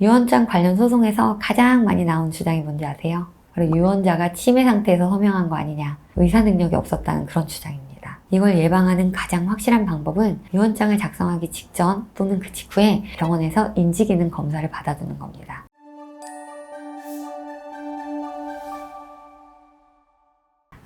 유언장 관련 소송에서 가장 많이 나온 주장이 뭔지 아세요? 바로 유언자가 치매 상태에서 서명한 거 아니냐, 의사 능력이 없었다는 그런 주장입니다. 이걸 예방하는 가장 확실한 방법은 유언장을 작성하기 직전 또는 그 직후에 병원에서 인지기능 검사를 받아두는 겁니다.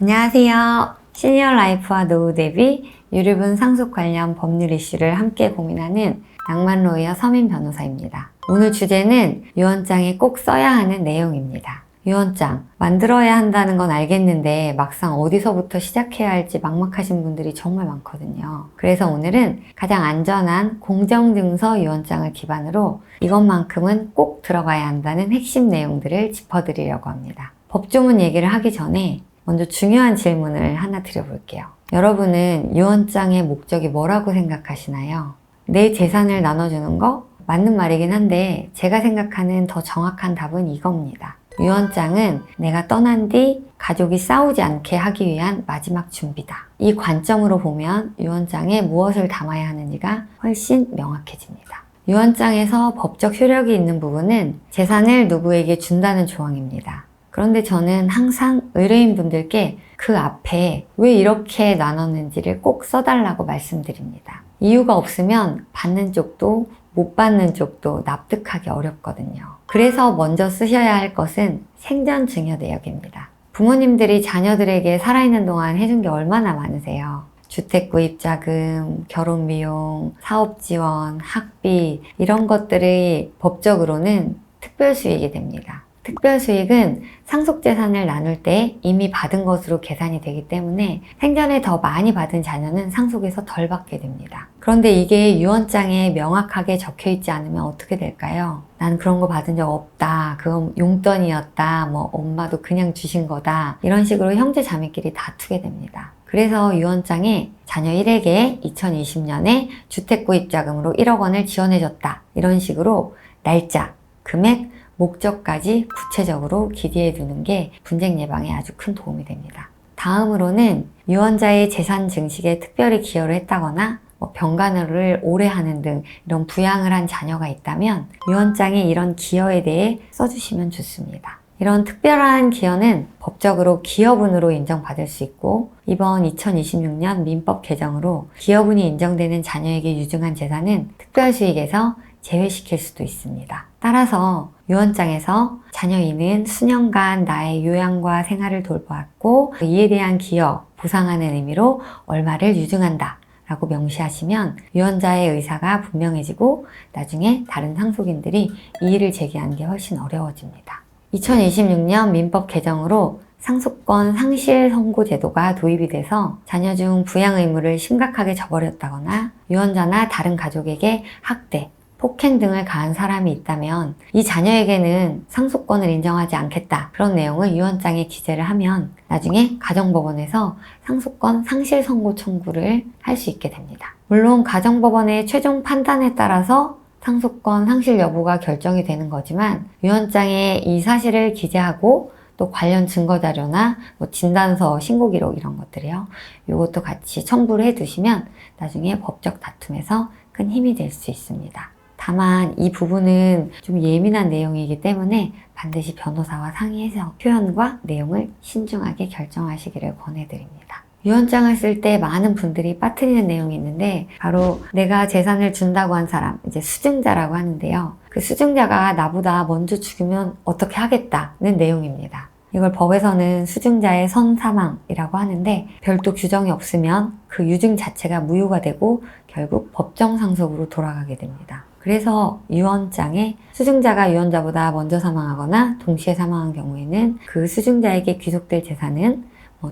안녕하세요. 시니어 라이프와 노후 대비 유류분 상속 관련 법률 이슈를 함께 고민하는 낭만 로이어 서민 변호사입니다. 오늘 주제는 유언장에 꼭 써야 하는 내용입니다. 유언장 만들어야 한다는 건 알겠는데 막상 어디서부터 시작해야 할지 막막하신 분들이 정말 많거든요. 그래서 오늘은 가장 안전한 공정증서 유언장을 기반으로 이것만큼은 꼭 들어가야 한다는 핵심 내용들을 짚어드리려고 합니다. 법조문 얘기를 하기 전에 먼저 중요한 질문을 하나 드려볼게요. 여러분은 유언장의 목적이 뭐라고 생각하시나요? 내 재산을 나눠주는 거? 맞는 말이긴 한데 제가 생각하는 더 정확한 답은 이겁니다. 유언장은 내가 떠난 뒤 가족이 싸우지 않게 하기 위한 마지막 준비다. 이 관점으로 보면 유언장에 무엇을 담아야 하는지가 훨씬 명확해집니다. 유언장에서 법적 효력이 있는 부분은 재산을 누구에게 준다는 조항입니다. 그런데 저는 항상 의뢰인분들께 그 앞에 왜 이렇게 나눴는지를 꼭 써달라고 말씀드립니다. 이유가 없으면 받는 쪽도 못 받는 쪽도 납득하기 어렵거든요. 그래서 먼저 쓰셔야 할 것은 생전 증여 내역입니다. 부모님들이 자녀들에게 살아있는 동안 해준 게 얼마나 많으세요? 주택 구입 자금, 결혼 비용, 사업 지원, 학비 이런 것들이 법적으로는 특별 수익이 됩니다. 특별 수익은 상속재산을 나눌 때 이미 받은 것으로 계산이 되기 때문에 생전에 더 많이 받은 자녀는 상속에서 덜 받게 됩니다. 그런데 이게 유언장에 명확하게 적혀 있지 않으면 어떻게 될까요? 난 그런 거 받은 적 없다. 그건 용돈이었다. 엄마도 그냥 주신 거다. 이런 식으로 형제 자매끼리 다투게 됩니다. 그래서 유언장에 자녀 1에게 2020년에 주택 구입 자금으로 1억 원을 지원해줬다. 이런 식으로 날짜, 금액, 목적까지 구체적으로 기재해 두는 게 분쟁 예방에 아주 큰 도움이 됩니다. 다음으로는 유언자의 재산 증식에 특별히 기여를 했다거나 병간호를 오래 하는 등 이런 부양을 한 자녀가 있다면 유언장에 이런 기여에 대해 써주시면 좋습니다. 이런 특별한 기여는 법적으로 기여분으로 인정받을 수 있고 이번 2026년 민법 개정으로 기여분이 인정되는 자녀에게 유증한 재산은 특별수익에서 제외시킬 수도 있습니다. 따라서 유언장에서 자녀 이는 수년간 나의 요양과 생활을 돌보았고 이에 대한 기여, 보상하는 의미로 얼마를 유증한다 라고 명시하시면 유언자의 의사가 분명해지고 나중에 다른 상속인들이 이의를 제기하는 게 훨씬 어려워집니다. 2026년 민법 개정으로 상속권 상실 선고 제도가 도입이 돼서 자녀 중 부양 의무를 심각하게 저버렸다거나 유언자나 다른 가족에게 학대, 폭행 등을 가한 사람이 있다면 이 자녀에게는 상속권을 인정하지 않겠다. 그런 내용을 유언장에 기재를 하면 나중에 가정법원에서 상속권 상실 선고 청구를 할 수 있게 됩니다. 물론 가정법원의 최종 판단에 따라서 상속권 상실 여부가 결정이 되는 거지만 유언장에 이 사실을 기재하고 또 관련 증거자료나 진단서, 신고기록 이런 것들이요. 이것도 같이 첨부를 해두시면 나중에 법적 다툼에서 큰 힘이 될 수 있습니다. 다만 이 부분은 좀 예민한 내용이기 때문에 반드시 변호사와 상의해서 표현과 내용을 신중하게 결정하시기를 권해드립니다. 유언장을 쓸 때 많은 분들이 빠뜨리는 내용이 있는데 바로 내가 재산을 준다고 한 사람, 이제 수증자라고 하는데요. 그 수증자가 나보다 먼저 죽으면 어떻게 하겠다는 내용입니다. 이걸 법에서는 수증자의 선사망이라고 하는데 별도 규정이 없으면 그 유증 자체가 무효가 되고 결국 법정 상속으로 돌아가게 됩니다. 그래서 유언장에 수증자가 유언자보다 먼저 사망하거나 동시에 사망한 경우에는 그 수증자에게 귀속될 재산은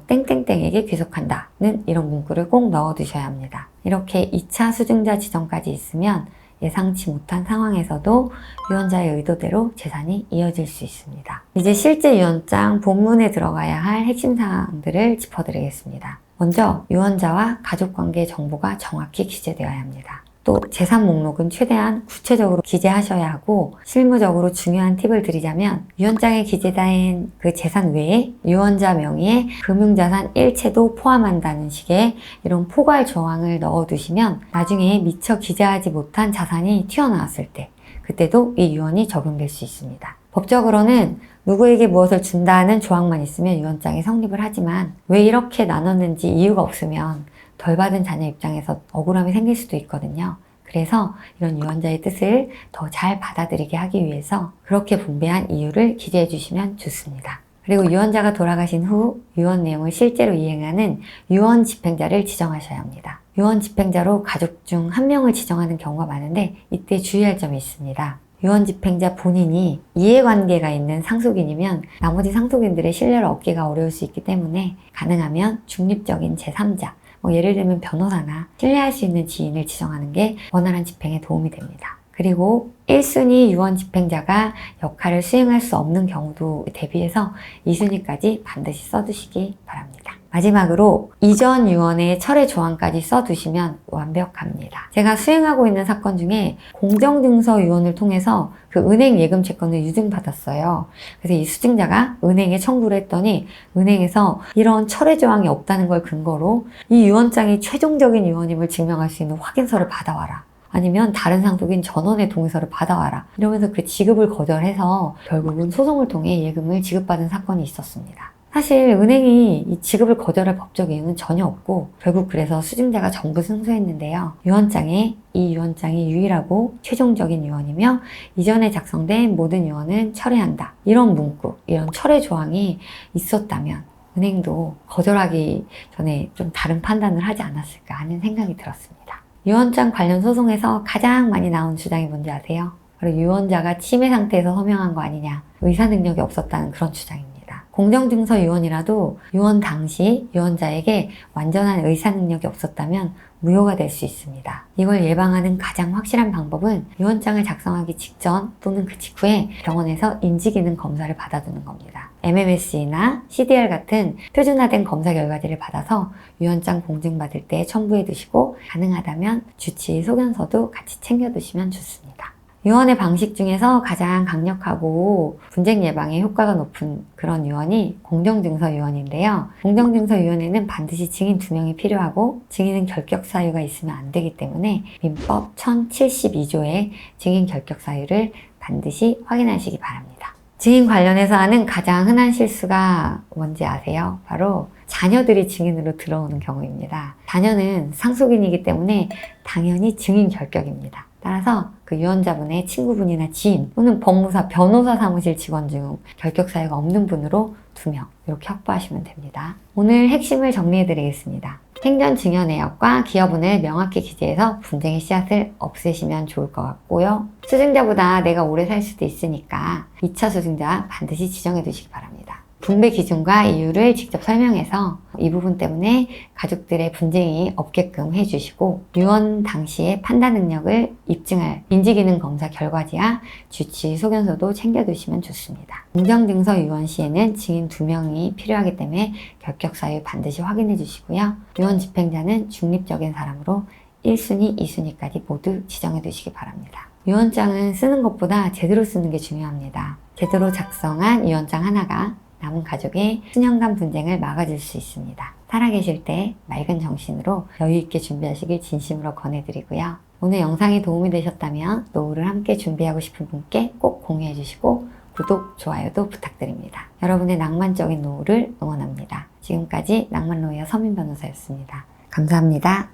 땡땡땡에게 귀속한다는 이런 문구를 꼭 넣어두셔야 합니다. 이렇게 2차 수증자 지정까지 있으면 예상치 못한 상황에서도 유언자의 의도대로 재산이 이어질 수 있습니다. 이제 실제 유언장 본문에 들어가야 할 핵심 사항들을 짚어드리겠습니다. 먼저 유언자와 가족관계 정보가 정확히 기재되어야 합니다. 또 재산 목록은 최대한 구체적으로 기재하셔야 하고 실무적으로 중요한 팁을 드리자면 유언장에 기재된 그 재산 외에 유언자 명의의 금융자산 일체도 포함한다는 식의 이런 포괄 조항을 넣어두시면 나중에 미처 기재하지 못한 자산이 튀어나왔을 때 그 그때도 이 유언이 적용될 수 있습니다. 법적으로는 누구에게 무엇을 준다는 조항만 있으면 유언장이 성립을 하지만 왜 이렇게 나눴는지 이유가 없으면 덜 받은 자녀 입장에서 억울함이 생길 수도 있거든요. 그래서 이런 유언자의 뜻을 더 잘 받아들이게 하기 위해서 그렇게 분배한 이유를 기재해 주시면 좋습니다. 그리고 유언자가 돌아가신 후 유언 내용을 실제로 이행하는 유언 집행자를 지정하셔야 합니다. 유언 집행자로 가족 중 한 명을 지정하는 경우가 많은데 이때 주의할 점이 있습니다. 유언 집행자 본인이 이해관계가 있는 상속인이면 나머지 상속인들의 신뢰를 얻기가 어려울 수 있기 때문에 가능하면 중립적인 제3자, 예를 들면 변호사나 신뢰할 수 있는 지인을 지정하는 게 원활한 집행에 도움이 됩니다. 그리고 1순위 유언 집행자가 역할을 수행할 수 없는 경우도 대비해서 2순위까지 반드시 써두시기 바랍니다. 마지막으로 이전 유언의 철회 조항까지 써두시면 완벽합니다. 제가 수행하고 있는 사건 중에 공정증서 유언을 통해서 그 은행 예금 채권을 유증받았어요. 그래서 이 수증자가 은행에 청구를 했더니 은행에서 이런 철회 조항이 없다는 걸 근거로 이 유언장이 최종적인 유언임을 증명할 수 있는 확인서를 받아와라. 아니면 다른 상속인 전원의 동의서를 받아와라. 이러면서 그 지급을 거절해서 결국은 소송을 통해 예금을 지급받은 사건이 있었습니다. 사실 은행이 이 지급을 거절할 법적 이유는 전혀 없고 결국 그래서 수증자가 전부 승소했는데요. 유언장에 이 유언장이 유일하고 최종적인 유언이며 이전에 작성된 모든 유언은 철회한다. 이런 문구, 이런 철회 조항이 있었다면 은행도 거절하기 전에 좀 다른 판단을 하지 않았을까 하는 생각이 들었습니다. 유언장 관련 소송에서 가장 많이 나온 주장이 뭔지 아세요? 바로 유언자가 치매 상태에서 서명한 거 아니냐, 의사 능력이 없었다는 그런 주장입니다. 공정증서 유언이라도 유언 당시 유언자에게 완전한 의사 능력이 없었다면 무효가 될 수 있습니다. 이걸 예방하는 가장 확실한 방법은 유언장을 작성하기 직전 또는 그 직후에 병원에서 인지기능 검사를 받아두는 겁니다. MMS나 CDR 같은 표준화된 검사 결과지를 받아서 유언장 공증받을 때 첨부해 두시고 가능하다면 주치의 소견서도 같이 챙겨 두시면 좋습니다. 유언의 방식 중에서 가장 강력하고 분쟁 예방에 효과가 높은 그런 유언이 공정증서 유언인데요. 공정증서 유언에는 반드시 증인 2명이 필요하고 증인은 결격 사유가 있으면 안 되기 때문에 민법 1072조의 증인 결격 사유를 반드시 확인하시기 바랍니다. 증인 관련해서 하는 가장 흔한 실수가 뭔지 아세요? 바로 자녀들이 증인으로 들어오는 경우입니다. 자녀는 상속인이기 때문에 당연히 증인 결격입니다. 따라서 그 유언자분의 친구분이나 지인 또는 법무사, 변호사 사무실 직원 중 결격 사유가 없는 분으로 2명 이렇게 확보하시면 됩니다. 오늘 핵심을 정리해 드리겠습니다. 생전 증여 내역과 기여분을 명확히 기재해서 분쟁의 씨앗을 없애시면 좋을 것 같고요. 수증자보다 내가 오래 살 수도 있으니까 2차 수증자 반드시 지정해 두시기 바랍니다. 분배 기준과 이유를 직접 설명해서 이 부분 때문에 가족들의 분쟁이 없게끔 해주시고 유언 당시의 판단 능력을 입증할 인지기능 검사 결과지와 주치 소견서도 챙겨두시면 좋습니다. 공정증서 유언 시에는 증인 2명이 필요하기 때문에 결격 사유 반드시 확인해 주시고요. 유언 집행자는 중립적인 사람으로 1순위, 2순위까지 모두 지정해 두시기 바랍니다. 유언장은 쓰는 것보다 제대로 쓰는 게 중요합니다. 제대로 작성한 유언장 하나가 남은 가족의 수년간 분쟁을 막아줄 수 있습니다. 살아계실 때 맑은 정신으로 여유있게 준비하시길 진심으로 권해드리고요. 오늘 영상이 도움이 되셨다면 노후를 함께 준비하고 싶은 분께 꼭 공유해 주시고 구독, 좋아요도 부탁드립니다. 여러분의 낭만적인 노후를 응원합니다. 지금까지 낭만로이어 서민 변호사였습니다. 감사합니다.